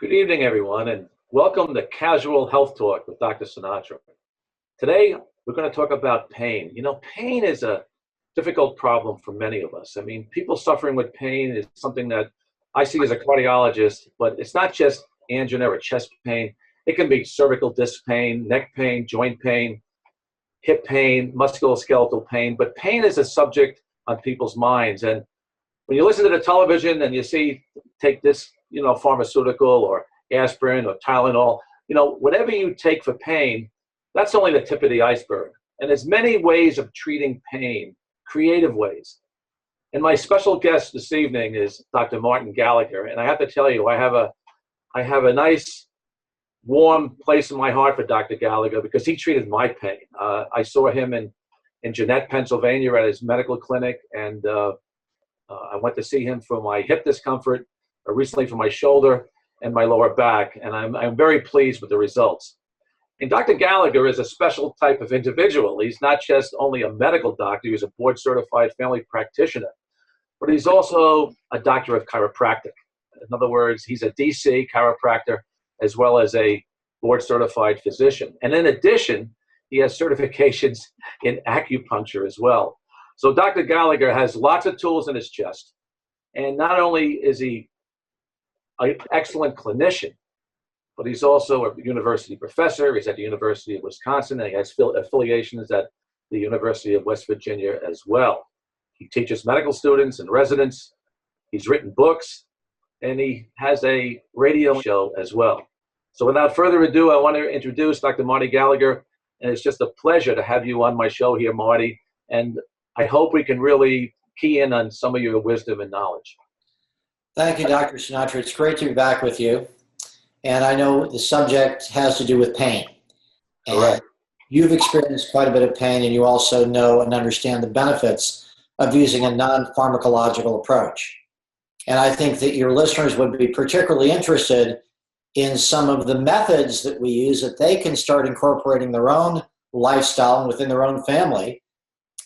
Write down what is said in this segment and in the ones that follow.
Good evening, everyone, and welcome to Casual Health Talk with Dr. Sinatra. Today, we're going to talk about pain. Pain is a difficult problem for many of us. I mean, people suffering with pain is something that I see as a cardiologist, but it's not just angina or chest pain. It can be cervical disc pain, neck pain, joint pain, hip pain, musculoskeletal pain, but pain is a subject on people's minds. And when you listen to the television and you see, take this, pharmaceutical or aspirin or Tylenol, whatever you take for pain, that's only the tip of the iceberg. And there's many ways of treating pain, creative ways. And my special guest this evening is Dr. Martin Gallagher. And I have to tell you, I have a nice, warm place in my heart for Dr. Gallagher because he treated my pain. I saw him in Jeanette, Pennsylvania at his medical clinic, and I went to see him for my hip discomfort, recently for my shoulder and my lower back, and I'm very pleased with the results. And Dr. Gallagher is a special type of individual. He's not just only a medical doctor, he's a board-certified family practitioner, but he's also a doctor of chiropractic. In other words, he's a DC chiropractor as well as a board-certified physician. And in addition, he has certifications in acupuncture as well. So Dr. Gallagher has lots of tools in his chest. And not only is he an excellent clinician, but he's also a university professor. He's at the University of Wisconsin, and he has affiliations at the University of West Virginia as well. He teaches medical students and residents. He's written books, and he has a radio show as well. So without further ado, I want to introduce Dr. Marty Gallagher, and it's just a pleasure to have you on my show here, Marty. And I hope we can really key in on some of your wisdom and knowledge. Thank you, Dr. Sinatra. It's great to be back with you. And I know the subject has to do with pain. And Correct. You've experienced quite a bit of pain, and you also know and understand the benefits of using a non-pharmacological approach. And I think that your listeners would be particularly interested in some of the methods that we use that they can start incorporating their own lifestyle and within their own family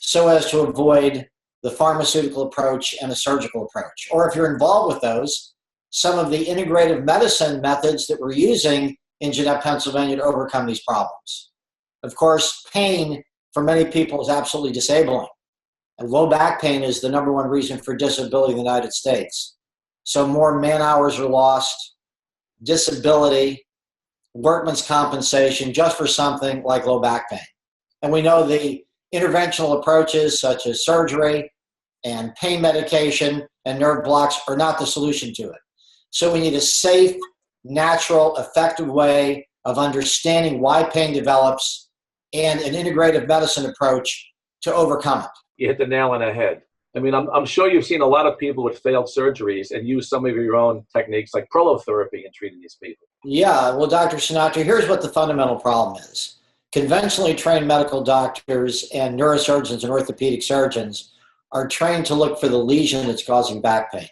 so as to avoid the pharmaceutical approach and a surgical approach. Or if you're involved with those, some of the integrative medicine methods that we're using in Jeanette, Pennsylvania to overcome these problems. Of course, pain for many people is absolutely disabling. And low back pain is the number one reason for disability in the United States. So more man hours are lost, disability, workman's compensation, just for something like low back pain. And we know the interventional approaches such as surgery and pain medication and nerve blocks are not the solution to it. So we need a safe, natural, effective way of understanding why pain develops and an integrative medicine approach to overcome it. You hit the nail on the head. I mean, I'm sure you've seen a lot of people with failed surgeries and use some of your own techniques like prolotherapy in treating these people. Yeah, well, Dr. Sinatra, here's what the fundamental problem is. Conventionally trained medical doctors and neurosurgeons and orthopedic surgeons are trained to look for the lesion that's causing back pain.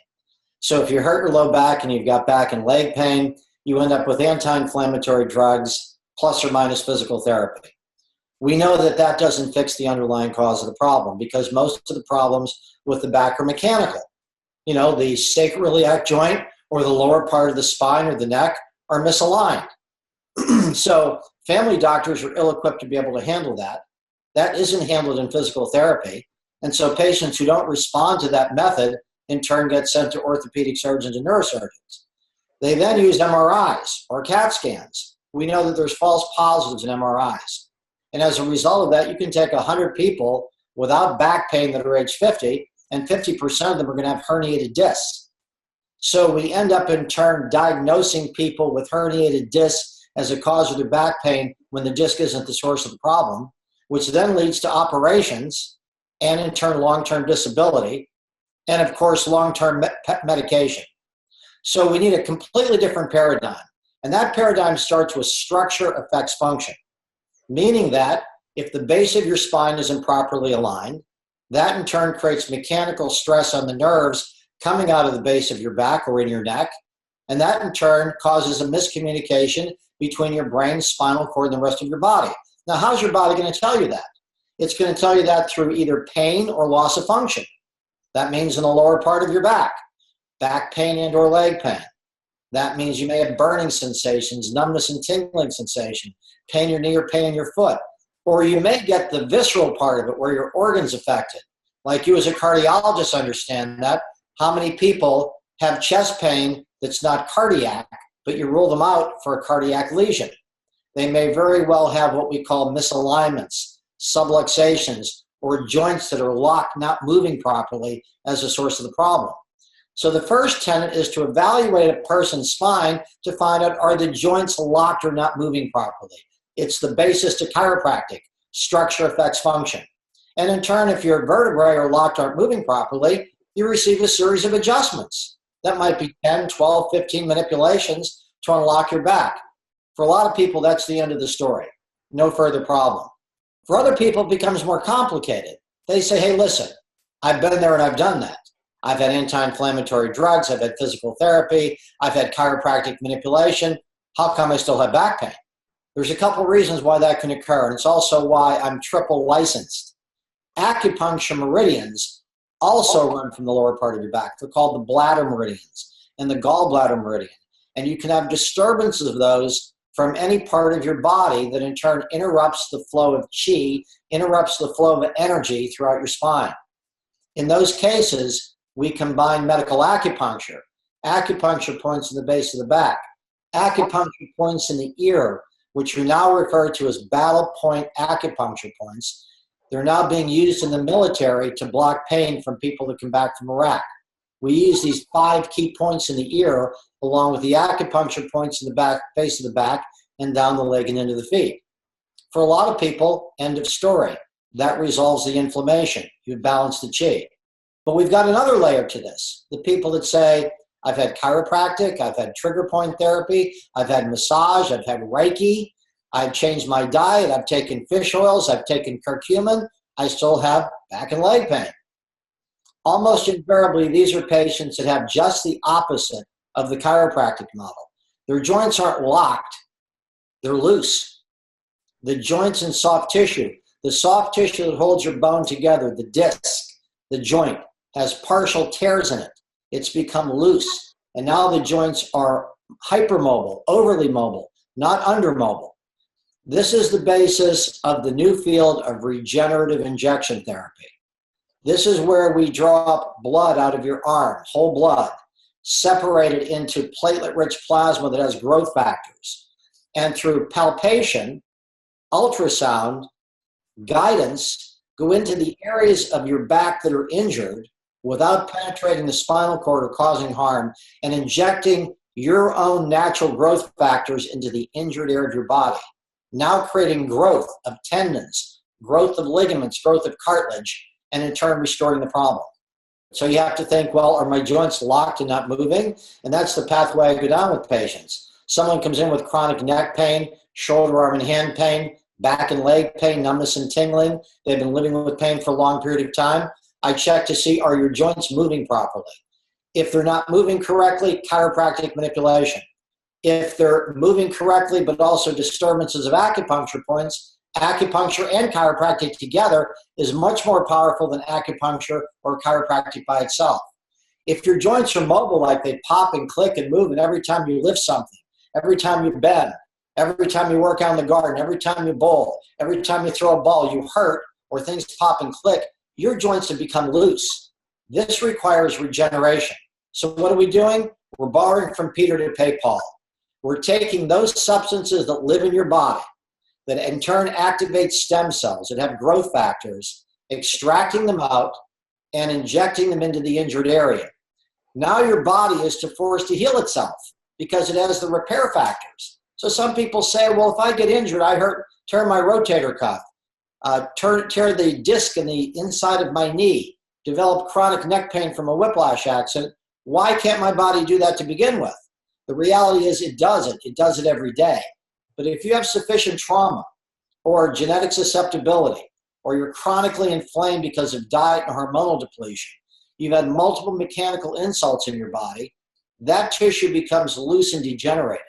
So if you hurt your low back and you've got back and leg pain, you end up with anti-inflammatory drugs plus or minus physical therapy. We know that that doesn't fix the underlying cause of the problem because most of the problems with the back are mechanical. The sacroiliac joint or the lower part of the spine or the neck are misaligned. So family doctors are ill-equipped to be able to handle that. That isn't handled in physical therapy. And so patients who don't respond to that method in turn get sent to orthopedic surgeons and neurosurgeons. They then use MRIs or CAT scans. We know that there's false positives in MRIs. And as a result of that, you can take 100 people without back pain that are age 50, and 50% of them are going to have herniated discs. So we end up in turn diagnosing people with herniated discs as a cause of their back pain when the disc isn't the source of the problem, which then leads to operations and in turn long-term disability and of course long-term medication. So we need a completely different paradigm. And that paradigm starts with structure affects function, meaning that if the base of your spine isn't properly aligned, that in turn creates mechanical stress on the nerves coming out of the base of your back or in your neck, and that in turn causes a miscommunication between your brain, spinal cord, and the rest of your body. Now, how's your body going to tell you that? It's going to tell you that through either pain or loss of function. That means in the lower part of your back pain and or leg pain. That means you may have burning sensations, numbness and tingling sensation, pain in your knee or pain in your foot. Or you may get the visceral part of it where your organ's affected. Like you as a cardiologist understand that. How many people have chest pain that's not cardiac, but you rule them out for a cardiac lesion? They may very well have what we call misalignments, subluxations, or joints that are locked, not moving properly as a source of the problem. So the first tenet is to evaluate a person's spine to find out, are the joints locked or not moving properly? It's the basis to chiropractic. Structure affects function. And in turn, if your vertebrae are locked, aren't moving properly, you receive a series of adjustments. That might be 10, 12, 15 manipulations to unlock your back. For a lot of people, that's the end of the story. No further problem. For other people, it becomes more complicated. They say, hey, listen, I've been there and I've done that. I've had anti-inflammatory drugs, I've had physical therapy, I've had chiropractic manipulation. How come I still have back pain? There's a couple reasons why that can occur, and it's also why I'm triple licensed. Acupuncture meridians also run from the lower part of your back. They're called the bladder meridians and the gallbladder meridian. And you can have disturbances of those from any part of your body that in turn interrupts the flow of chi, interrupts the flow of energy throughout your spine. In those cases, we combine medical acupuncture. Acupuncture points in the base of the back. Acupuncture points in the ear, which we now refer to as battle point acupuncture points. They're now being used in the military to block pain from people that come back from Iraq. We use these 5 key points in the ear along with the acupuncture points in the back, base of the back, and down the leg and into the feet. For a lot of people, end of story. That resolves the inflammation. You've balanced the chi. But we've got another layer to this. The people that say, I've had chiropractic, I've had trigger point therapy, I've had massage, I've had Reiki, I've changed my diet, I've taken fish oils, I've taken curcumin, I still have back and leg pain. Almost invariably, these are patients that have just the opposite of the chiropractic model. Their joints aren't locked, they're loose. The joints and soft tissue, the soft tissue that holds your bone together, the disc, the joint, has partial tears in it. It's become loose. And now the joints are hypermobile, overly mobile, not undermobile. This is the basis of the new field of regenerative injection therapy. This is where we draw up blood out of your arm, whole blood, separate it into platelet-rich plasma that has growth factors. And through palpation, ultrasound, guidance, go into the areas of your back that are injured without penetrating the spinal cord or causing harm, and injecting your own natural growth factors into the injured area of your body. Now creating growth of tendons, growth of ligaments, growth of cartilage, and in turn restoring the problem. So you have to think, well, are my joints locked and not moving? And that's the pathway I go down with patients. Someone comes in with chronic neck pain, shoulder, arm, and hand pain, back and leg pain, numbness and tingling. They've been living with pain for a long period of time. I check to see, are your joints moving properly? If they're not moving correctly, chiropractic manipulation. If they're moving correctly, but also disturbances of acupuncture points, acupuncture and chiropractic together is much more powerful than acupuncture or chiropractic by itself. If your joints are mobile, like they pop and click and move, and every time you lift something, every time you bend, every time you work out in the garden, every time you bowl, every time you throw a ball, you hurt, or things pop and click, your joints have become loose. This requires regeneration. So what are we doing? We're borrowing from Peter to pay Paul. We're taking those substances that live in your body, that in turn activate stem cells that have growth factors, extracting them out and injecting them into the injured area. Now your body is forced to heal itself because it has the repair factors. So some people say, well, if I get injured, tear my rotator cuff, tear the disc in the inside of my knee, develop chronic neck pain from a whiplash accident. Why can't my body do that to begin with? The reality is it does it. It does it every day. But if you have sufficient trauma or genetic susceptibility, or you're chronically inflamed because of diet and hormonal depletion, you've had multiple mechanical insults in your body, that tissue becomes loose and degenerated.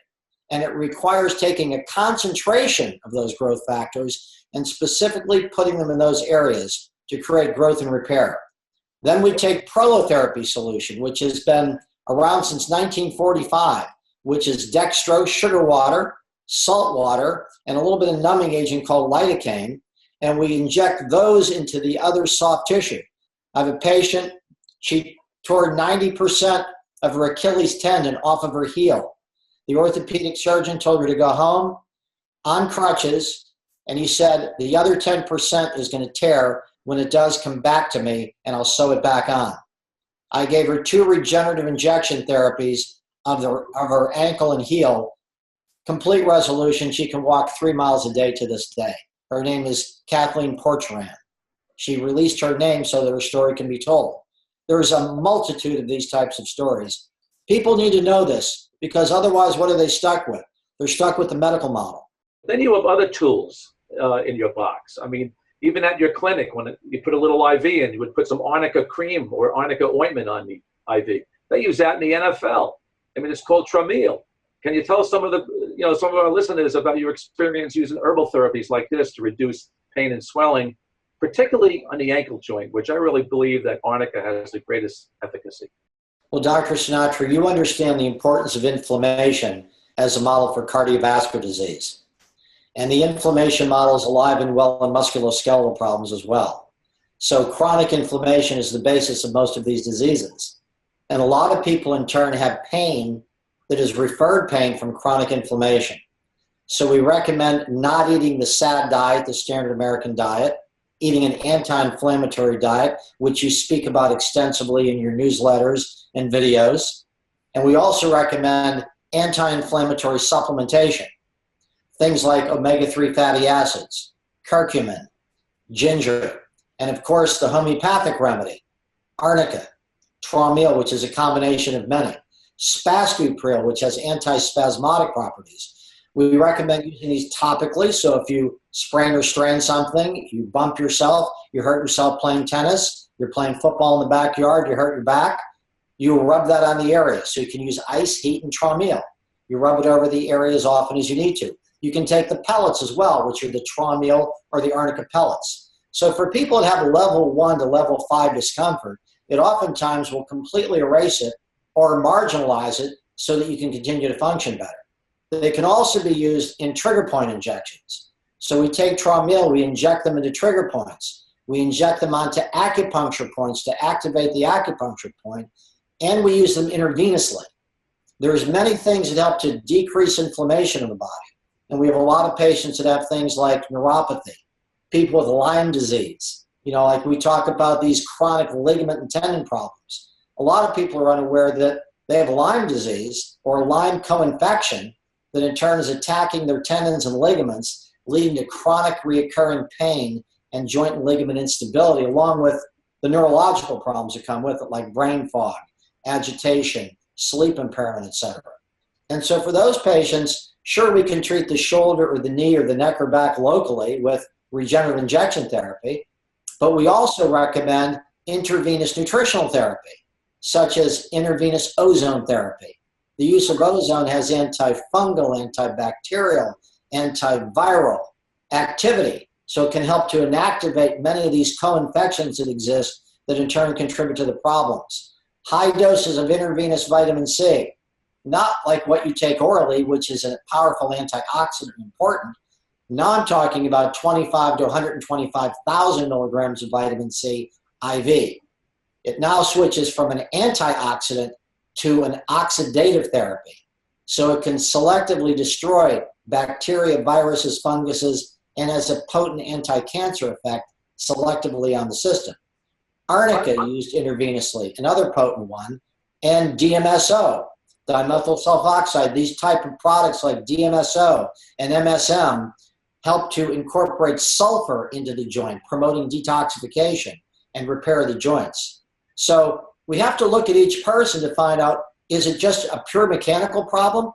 And it requires taking a concentration of those growth factors and specifically putting them in those areas to create growth and repair. Then we take prolotherapy solution, which has been around since 1945. which is dextrose, sugar water, salt water, and a little bit of numbing agent called lidocaine, and we inject those into the other soft tissue. I have a patient, she tore 90% of her Achilles tendon off of her heel. The orthopedic surgeon told her to go home on crutches, and he said, the other 10% is going to tear. When it does, come back to me, and I'll sew it back on. I gave her 2 regenerative injection therapies of her ankle and heel. Complete resolution. She can walk 3 miles a day to this day. Her name is Kathleen Porcheran. She released her name so that her story can be told. There's a multitude of these types of stories. People need to know this, because otherwise, what are they stuck with? They're stuck with the medical model. Then you have other tools in your box. I mean, even at your clinic, when you put a little IV in, you would put some arnica cream or arnica ointment on the IV. They use that in the NFL. I mean, it's called Trameal. Can you tell some of our listeners about your experience using herbal therapies like this to reduce pain and swelling, particularly on the ankle joint, which I really believe that arnica has the greatest efficacy? Well, Dr. Sinatra, you understand the importance of inflammation as a model for cardiovascular disease. And the inflammation model is alive and well in musculoskeletal problems as well. So chronic inflammation is the basis of most of these diseases. And a lot of people in turn have pain that is referred pain from chronic inflammation. So we recommend not eating the SAD diet, the standard American diet, eating an anti-inflammatory diet, which you speak about extensively in your newsletters and videos. And we also recommend anti-inflammatory supplementation. Things like omega-3 fatty acids, curcumin, ginger, and of course the homeopathic remedy, arnica, Trameal, which is a combination of many, Spascupril, which has antispasmodic properties. We recommend using these topically, so if you sprain or strain something, if you bump yourself, you hurt yourself playing tennis, you're playing football in the backyard, you hurt your back, you will rub that on the area. So you can use ice, heat, and Trameal. You rub it over the area as often as you need to. You can take the pellets as well, which are the Trameal or the arnica pellets. So for people that have level 1 to level 5 discomfort, it oftentimes will completely erase it or marginalize it so that you can continue to function better. They can also be used in trigger point injections. So we take Trameal, we inject them into trigger points. We inject them onto acupuncture points to activate the acupuncture point, and we use them intravenously. There's many things that help to decrease inflammation in the body. And we have a lot of patients that have things like neuropathy, people with Lyme disease. Like we talk about these chronic ligament and tendon problems. A lot of people are unaware that they have Lyme disease or Lyme co-infection that in turn is attacking their tendons and ligaments, leading to chronic reoccurring pain and joint and ligament instability, along with the neurological problems that come with it, like brain fog, agitation, sleep impairment, etc. And so for those patients, sure, we can treat the shoulder or the knee or the neck or back locally with regenerative injection therapy, but we also recommend intravenous nutritional therapy, such as intravenous ozone therapy. The use of ozone has antifungal, antibacterial, antiviral activity, so it can help to inactivate many of these co-infections that exist that in turn contribute to the problems. High doses of intravenous vitamin C, not like what you take orally, which is a powerful antioxidant and important. Now I'm talking about 25 to 125,000 milligrams of vitamin C IV. It now switches from an antioxidant to an oxidative therapy. So it can selectively destroy bacteria, viruses, funguses, and has a potent anti-cancer effect selectively on the system. Arnica used intravenously, another potent one, and DMSO, dimethyl sulfoxide. These type of products like DMSO and MSM help to incorporate sulfur into the joint, promoting detoxification and repair of the joints. So we have to look at each person to find out, is it just a pure mechanical problem?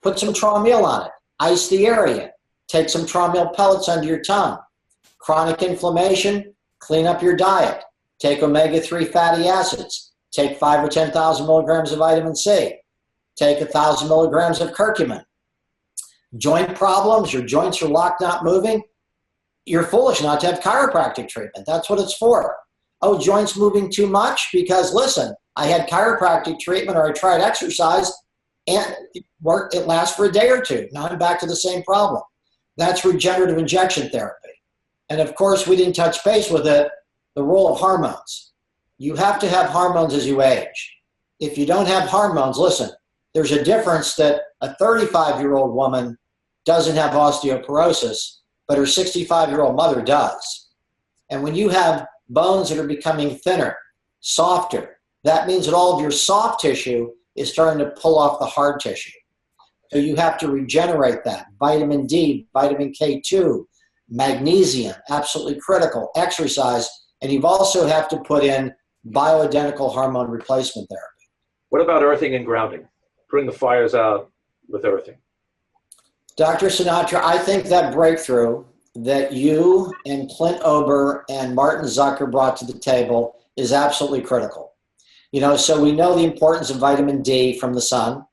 Put some Trameal on it. Ice the area. Take some Trameal pellets under your tongue. Chronic inflammation, clean up your diet. Take omega-3 fatty acids. Take 5 or 10,000 milligrams of vitamin C. Take 1,000 milligrams of curcumin. Joint problems, your joints are locked, not moving. You're foolish not to have chiropractic treatment. That's what it's for. Oh, joints moving too much? Because listen, I had chiropractic treatment or I tried exercise. And it lasts for a day or two. Now I'm back to the same problem. That's regenerative injection therapy. And of course, we didn't touch base with it, the role of hormones. You have to have hormones as you age. If you don't have hormones, listen, there's a difference that a 35-year-old woman doesn't have osteoporosis, but her 65-year-old mother does. And when you have bones that are becoming thinner, softer, that means that all of your soft tissue is starting to pull off the hard tissue. So you have to regenerate that. Vitamin D, vitamin K2, magnesium, absolutely critical, exercise, and you also have to put in bioidentical hormone replacement therapy. What about earthing and grounding? Putting the fires out with earthing. Dr. Sinatra, I think that breakthrough that you and Clint Ober and Martin Zucker brought to the table is absolutely critical. You know, so we know the importance of vitamin D from the sun.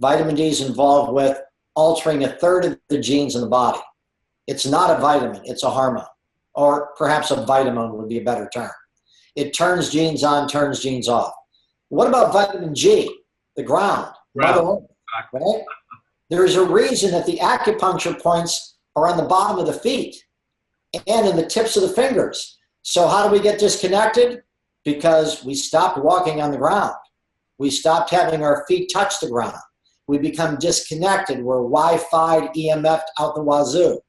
Vitamin D is involved with altering a third of the genes in the body. It's not a vitamin, it's a hormone. Or perhaps a vitamin would be a better term. It turns genes on, turns genes off. What about vitamin G, the ground? Mother Earth, right? There's a reason that the acupuncture points are on the bottom of the feet and in the tips of the fingers. So how do we get disconnected? Because we stopped walking on the ground. We stopped having our feet touch the ground. We become disconnected. We're Wi-Fi'd, EMF'd out the wazoo.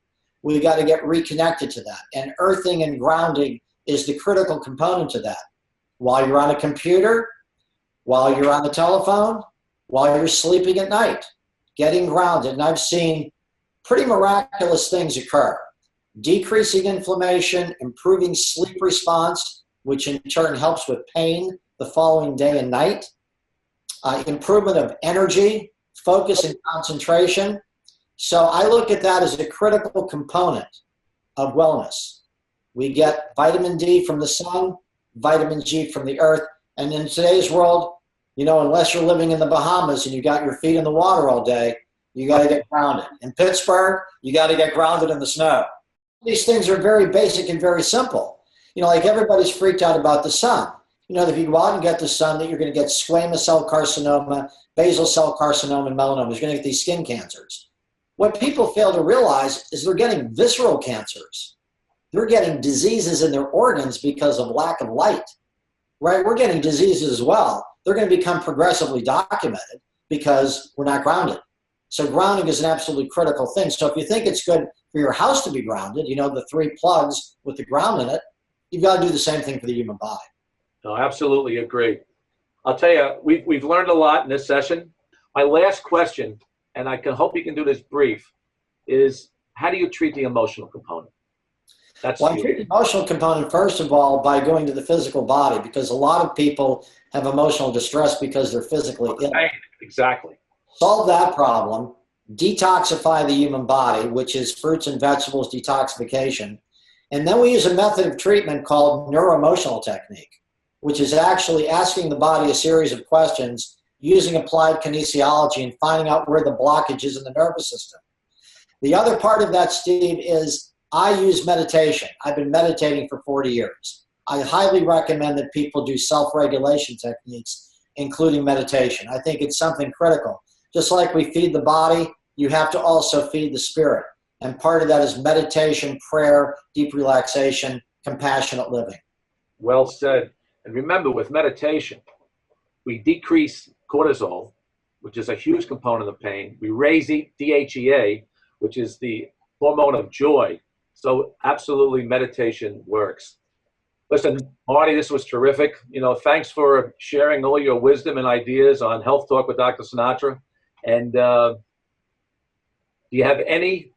We got to get reconnected to that. And earthing and grounding is the critical component to that. While you're on a computer, while you're on the telephone, while you're sleeping at night, getting grounded. And I've seen pretty miraculous things occur. Decreasing inflammation, improving sleep response, which in turn helps with pain the following day and night. Improvement of energy, focus, and concentration. So I look at that as a critical component of wellness. We get vitamin D from the sun, vitamin G from the earth, and in today's world, you know, unless you're living in the Bahamas and you got your feet in the water all day, you got to get grounded. In Pittsburgh, you got to get grounded in the snow. These things are very basic and very simple. You know, like everybody's freaked out about the sun. You know, that if you go out and get the sun, that you're going to get squamous cell carcinoma, basal cell carcinoma, and melanoma. You're going to get these skin cancers. What people fail to realize is they're getting visceral cancers. They're getting diseases in their organs because of lack of light, right? We're getting diseases as well. They're going to become progressively documented because we're not grounded. So grounding is an absolutely critical thing. So if you think it's good for your house to be grounded, you know, the 3 plugs with the ground in it, you've got to do the same thing for the human body. No, absolutely agree. I'll tell you, we've learned a lot in this session. My last question, and I hope you can do this brief, is how do you treat the emotional component? Well, I treat the emotional component, first of all, by going to the physical body, because a lot of people have emotional distress because they're physically ill. Exactly. Solve that problem, detoxify the human body, which is fruits and vegetables detoxification. And then we use a method of treatment called neuroemotional technique, which is actually asking the body a series of questions using applied kinesiology and finding out where the blockage is in the nervous system. The other part of that, Steve, is I use meditation. I've been meditating for 40 years. I highly recommend that people do self-regulation techniques, including meditation. I think it's something critical. Just like we feed the body, you have to also feed the spirit. And part of that is meditation, prayer, deep relaxation, compassionate living. Well said. And remember, with meditation, we decrease cortisol, which is a huge component of pain. We raise DHEA, which is the hormone of joy. So absolutely, meditation works. Listen, Marty, this was terrific. You know, thanks for sharing all your wisdom and ideas on Health Talk with Dr. Sinatra. And do you have any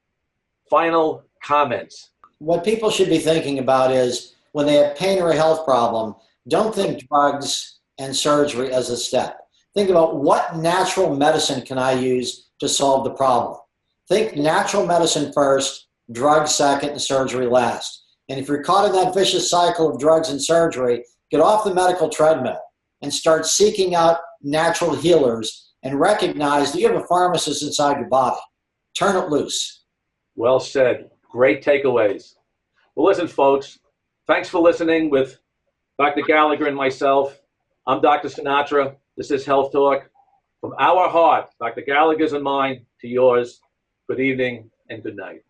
final comments? What people should be thinking about is when they have pain or a health problem, don't think drugs and surgery as a step. Think about what natural medicine can I use to solve the problem. Think natural medicine first, drugs second, and surgery last. And if you're caught in that vicious cycle of drugs and surgery, get off the medical treadmill and start seeking out natural healers and recognize that you have a pharmacist inside your body. Turn it loose. Well said. Great takeaways. Well, listen, folks, thanks for listening with Dr. Gallagher and myself. I'm Dr. Sinatra. This is Health Talk. From our heart, Dr. Gallagher's and mine, to yours, good evening and good night.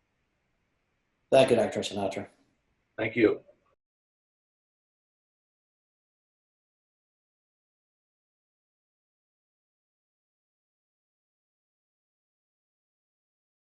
Thank you, Dr. Sinatra. Thank you.